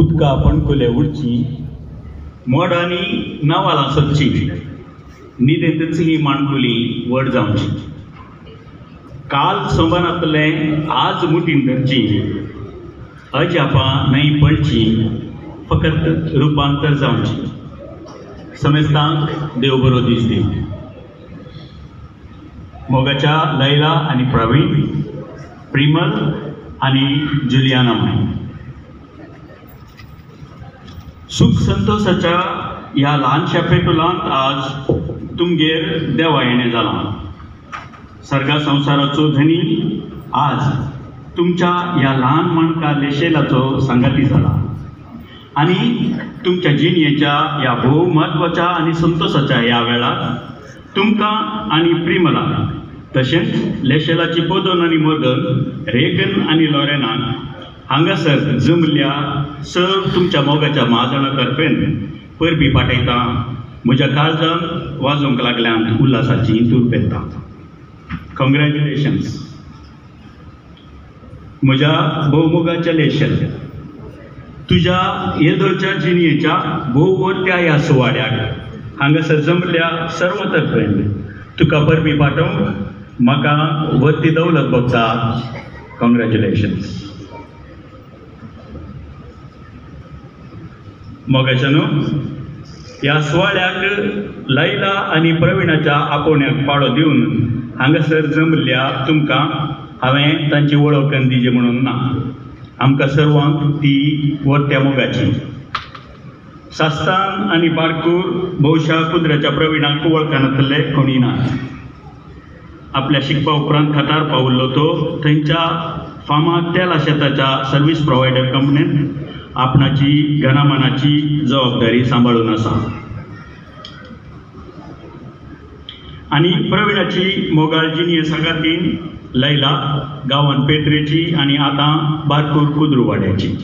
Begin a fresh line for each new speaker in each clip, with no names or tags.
उदका पणकुले उडची मोडांनी नावाला सदची न्हिदेतच ही माणकुली व्हड जावची काल सोबानातले आज मुठीन धरची अजापा नाही पडची फकत रूपांतर जावची समेस्तांक देव बरो दीस दी मोगाच्या लैला आणि प्रवीण प्रिमल आणि जुलियाना माई सुख संतोषाच्या ह्या ल्हानशा पेटुलांत आज तुमगेर देवा येणे जाला सर्गा संसाराचो धनी आज तुमच्या ह्या ल्हान माणका लेशेलाचो संगाती जाला आणि तुमच्या जिणयेच्या ह्या भोव महत्वाच्या आणि संतोषाच्या ह्या वेळार तुमकां आणि प्रिमला तशेंच लेशेलाची पोदन आणि मदन रेगन आणि लॉरेनान हांगासर जमल्या सर तुमच्या मोगाच्या महाजन करपेन परबी पाठयता म्हज्या काळजान वाजोवंक लागल्यान उल्हासाची तूर पेत्ता कॉंग्रॅच्युलेशन्स म्हज्या भोवमोगाच्या लेशन तुझ्या येदोळच्या जिणयेच्या भोववर्त्या ह्या सुवाड्याक हांगासर जमल्या सर्व तर्फेन तुका परबी पाठोवंक म्हाका वर्ती दौलत भोगता कॉंग्रॅच्युलेशन्स मोगाच्यानो ह्या सुवाळ्याक लैला आणि प्रवीणाच्या आपोवण्याक पाळो दिवन हांगासर जमल्या तुमकां हांवें तांची वळख करून दिजे म्हणून ना आमकां सर्वांक ती वर्त्या मोगाची सास्तान आणि बारकूर भोवशा कुद्राच्या प्रवीणाक वळखनातले कोणी ना आपल्या शिकपा उपरांत खतार पावल्लो तो थंयच्या फामाद तेल शेताच्या सर्वीस प्रोवायडर कंपनीन आपणाची घनामनाची जबाबदारी सांबाळून आसा आणि प्रवीणाची मोगाळ जिणये सांगातीन लैला गांवांत पेत्रेची आणि आतां बारकूर कुद्रू वाड्याची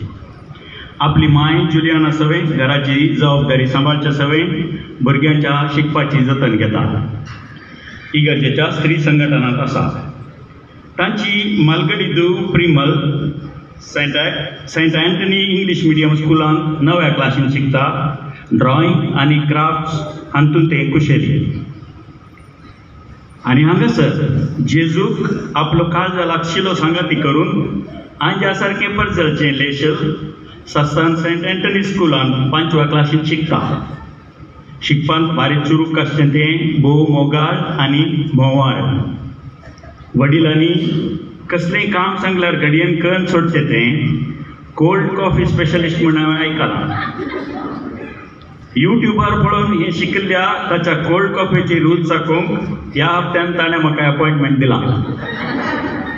आपली माय जुलियाना सवय घराची जबाबदारी सांबाळच्या सवय भुरग्यांच्या शिकपाची जतन घेता इगर्जेच्या स्त्री संघटनांत आसा तांची मालगडी Primal Saint Antony English medium स्कुलांत 9व्या क्लासीन शिकता ड्रॉइंग आणि क्राफ्ट्स हातूंत ते कुशेली आणि हांगासर जेजूक आपलो काळजा लागशिलो सांगाती करून आंज्या सारकें परजळचें लेशल सास्तान सेंट अँटनी स्कुलांत 5व्या क्लासीन शिकता शिकपांत बारीक चुरूक आसचें तें भोव मोगाळ आनी मोवाळ वडिलांनी कसलेंय काम सांगल्यार घडयेन करून सोडचें तें कोल्ड कॉफी स्पेशलिस्ट म्हूण हांवें आयकलां यूट्यूबार पळोवन हें शिकिल्ल्या ताच्या कोल्ड कॉफीची रूच चाखूंक ह्या हप्त्यान ताणें म्हाका अपॉयंटमेंट दिला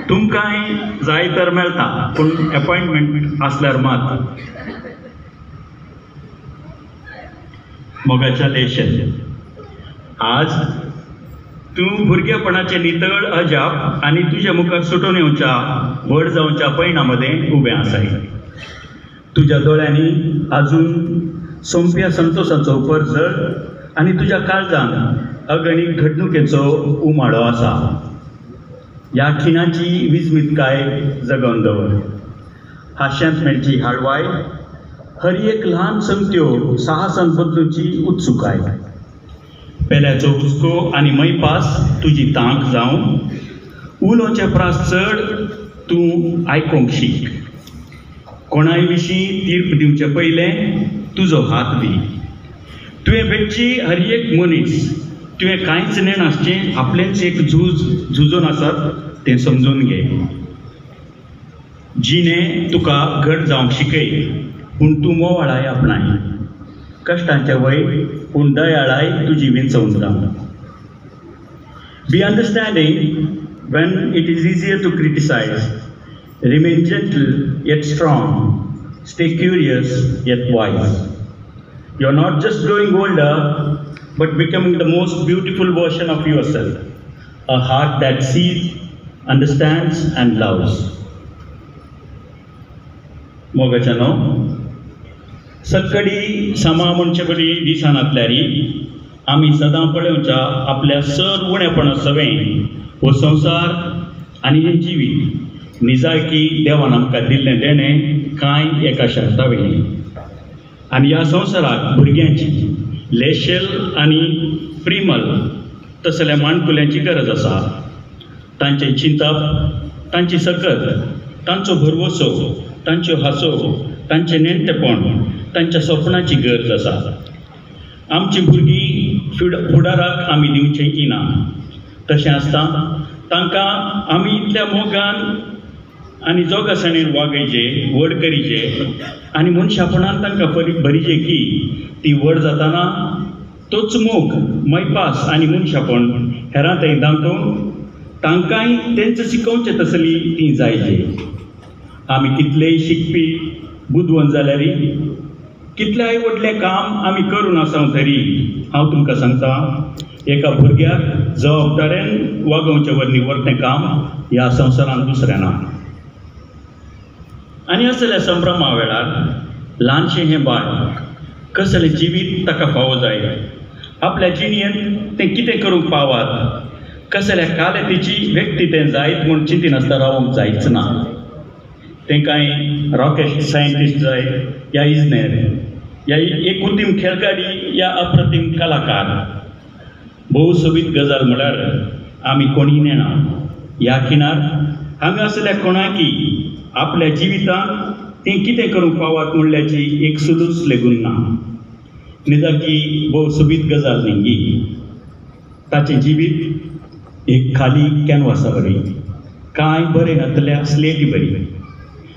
तुमकांय जाय तर मेळटा पूण अपॉयंटमेंट आसल्यार मात मोगाच्या लेशन आज तूं भुरगेपणाचे नितळ अजाप आनी तुज्या मुखार सुटून येवच्या व्हड जावच्या पैणा मदें उबें आसाय तुज्या दोळ्यांनी आजून सोंप्या संतोषाचो परजळ आनी तुज्या काळजान अगणीत घडणुकेचो उमाळो आसा ह्या खिणाची विजमितकाय जगोवन दवर हास्यांत मेळची हाळवाय हर एक ल्हान संगत्यो साहसान बदलूची उत्सुकाय पेल्याचो हुस्को आनी मैपास तुजी तांक जावं उलोवचे प्रास चड तूं आयकोंक शीक कोणाय विशीं तीर्प दिवचे पयलें तुजो हात दी तुवें भेटची हर एक मनीस तुवें कांयच नेनासचें आपलेंच एक झुजोन आसात तें समजून घे जिणें तुका घट जावंक शिकय पूण तूं मोवाळाय आपणाय कश्टांचे वय पूण दयाळाय तुजी विंचवून राव बी understanding when it is easier to criticize remain gentle yet strong stay curious yet wise you are not just growing older but becoming the most beautiful version of yourself a heart that sees understands and loves मोगाच्यानो सक्कडी समा म्हणचे बरी दिसानातल्यारी आमी सदां पळोवच्या आपल्या sir उणेपणा सवें हो संसार आनी हें जिवीत निजायकी देवान आमकां दिल्लें देणें कांय एका शर्ता वयलें आनी ह्या संवसाराक भुरग्यांची लेशेल आनी प्रिमल तसल्या माणकुल्यांची गरज आसा. तांचे चिंतप, तांची सकत, तांचो भरवसो, तांच्यो हांसो, तांचें नेणटेपण, तांच्या सपनाची गरज आसा. आमची भुरगीं फुडाराक आमी दिवचें इनाम. तशें आसता तांकां आमी इतल्या मोगान आनी जोगासणेन वागयचे, व्हड करीचे आनी मनशापणान तांकां भरिचे की ती व्हड जाताना तोच मोग, मैपास आनी मनशापण हेरांतय दाखोवन तांकांय तेंच शिकोवचें तसली ती जायचे. आमी कितलेय शिकपी बुदवंत जाल्यारय, कितलेय व्हडलें काम आमी करून आसां तरी हांव तुमकां सांगता, एका भुरग्याक जबाबदारेन वागोवचें वरवीं व्हडलें काम ह्या संवसारांत दुसरें ना. आनी असल्या संभ्रमा वेळार ल्हानशें हें बाळ कसलें जिवीत ताका फावो जाय, आपल्या जिणेंत तें कितें करूंक पावात, कसल्या कालेतीची व्यक्ती तें जायत म्हूण चिंतीनासतना रावूंक जायच ना. तें कांय रॉकेट सायंटिस्ट जाय या इजनेर, या एक उतीम खेळगाडी या अप्रतीम कलाकार. भोव सोबीत गजाल म्हळ्यार आमी कोणीय नेणा. ह्या खिणार हांगा असल्या कोणाकी आपल्या जिवितांत तें कितें करूंक पावात म्हणल्याची एक सुलूस लेगून ना. निजाकी भोव सोबीत गजाल न्ही. ताचें जिवीत एक खाली कॅनवासा बरी, कांय बरें घातल्या स्लेटी बरी.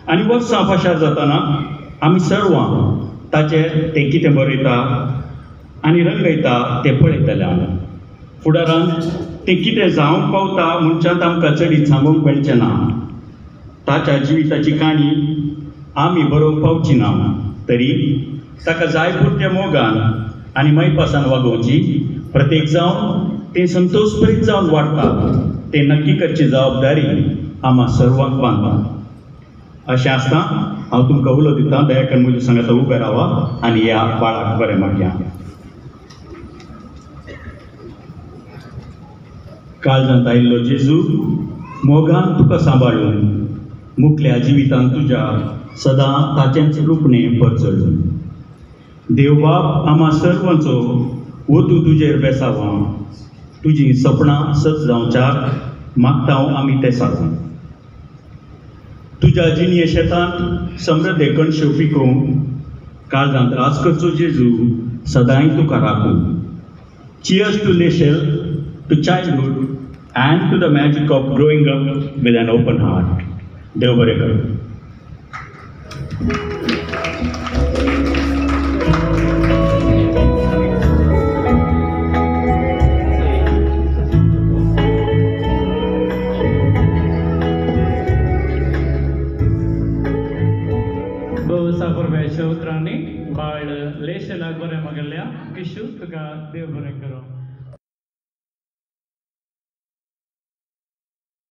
आनी वर्सां पाशार जाताना आमी सर्वां ताचेर तें कितें बरयता आनी रंगयता तें पळयतले हांव. फुडारांत तें कितें जावंक पावता म्हणच्यात आमकां चडीत सांगूंक मेळचें ना. ताच्या जिविताची काणी आमी बरोवंक पावची ना, तरी ताका जाय पुरत्या मोगान आनी मैपासान वागोवची. प्रत्येक जावन तें संतोश भरीत जावन वाडटा तें नक्की करची जबाबदारी आम्हा सर्वांक बांदता. अशें आसता हांव तुमकां उलो दिता, दया करून म्हज्या सांगात उबें रावा आनी ह्या बाळाक बरें मागया. काळजांत आयिल्लो जेजू, मोगान तुका सांबाळून मुखल्या जिवितांत तुज्या सदां ताचेंच रूपणें परचळून. देव बाब आम्हा सर्वांचो वतू तुजेर बेसावां. तुजीं सपनां सच जावच्याक मागता आमी तें सागून. तुज्या जिणये शेतांत समृद्धे कणश्यो पिकोवंक काळजांत रास करचो जेजू सदांय तुका राखूं. Cheers to Leshel, to childhood and to the magic of growing up with an open heart. देव बरें करूं. भोव सापुरब्याच्या उतरांनी बाळ लेशेलाक बरें मागल्या. पिशू तुका देव बरें करूं.